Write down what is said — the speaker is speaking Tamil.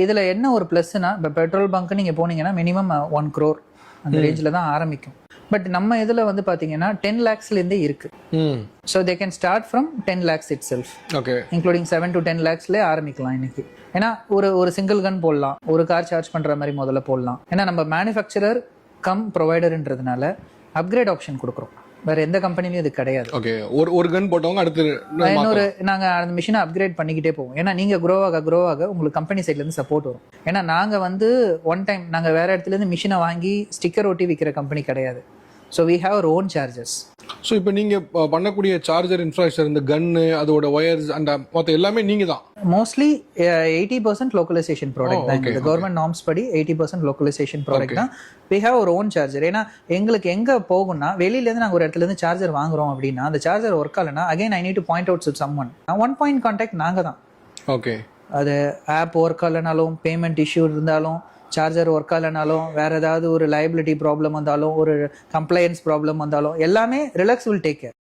இதுல என்ன ஒரு பிளஸ்னா, இப்போ பெட்ரோல் பங்க் நீங்க போனீங்கன்னா மினிமம் 1 crore அந்த ரேஞ்சில் தான் ஆரம்பிக்கும். பட் நம்ம இதுல வந்து பாத்தீங்கன்னா 10 lakhsலேருந்தே இருக்கு. So they can start from 10 lakhs it self, including 7 to 10 lakhsலேயே ஆரம்பிக்கலாம் இன்னைக்கு. ஏன்னா ஒரு சிங்கிள் கன் போடலாம், ஒரு கார் சார்ஜ் பண்ற மாதிரி முதல்ல போடலாம். ஏன்னா நம்ம மேனுஃபேக்சரர் கம் ப்ரொவைடர்ன்றதுனால அப்கிரேட் ஆப்ஷன் கொடுக்குறோம். வேற எந்த கம்பெனிலையும் இது கிடையாது. ஓகே, ஒரு கன் போட்டவங்க அடுத்து நாங்க அந்த மிஷினை அப்கிரேட் பண்ணிக்கிட்டே போவோம். ஏன்னா நீங்க க்ரோ ஆக உங்களுக்கு கம்பெனி சைட்ல இருந்து சப்போர்ட் வரும். ஏன்னா நாங்க வந்து ஒன் டைம் நாங்க வேற இடத்துல இருந்து மிஷினை வாங்கி ஸ்டிக்கர் ஒட்டி விற்கிற கம்பெனி கிடையாது. So we have our own charges. So இப்போ நீங்கள் பண்ணக்கூடிய சார்ஜர் இன்ஃப்ராஸ்ட்ரக்சர், இந்த கன்னு, அதோட ஒயர்ஸ் அண்ட் மொத்த எல்லாமே நீங்கள் தான்? மோஸ்ட்லி 80% லோக்கலைசேஷன் ப்ராடக்ட் தான். இந்த கவர்மெண்ட் நார்ம்ஸ் படி 80% லோக்கலைசேஷன் ப்ராடக்ட் தான். We have our own charger. ஏன்னா எங்களுக்கு எங்கே போகும்னா, வெளியிலேருந்து நாங்கள் ஒரு இடத்துல இருந்து சார்ஜர் வாங்குறோம் அப்படின்னா அந்த சார்ஜர் ஒர்க் ஆகலைன்னா again I need to point out someone. One point contact நாங்கள் தான். ஓகே, அது ஆப் ஒர்க் ஆகலைனாலும், பேமெண்ட் இஷ்யூ இருந்தாலும், சார்ஜர் ஒர்க் ஆகலைனாலும், வேற ஏதாவது ஒரு லைபிலிட்டி ப்ராப்ளம் வந்தாலும், ஒரு கம்ப்ளைன்ஸ் ப்ராப்ளம் வந்தாலும், எல்லாமே ரிலாக்ஸ் வில் டேக் கேர்.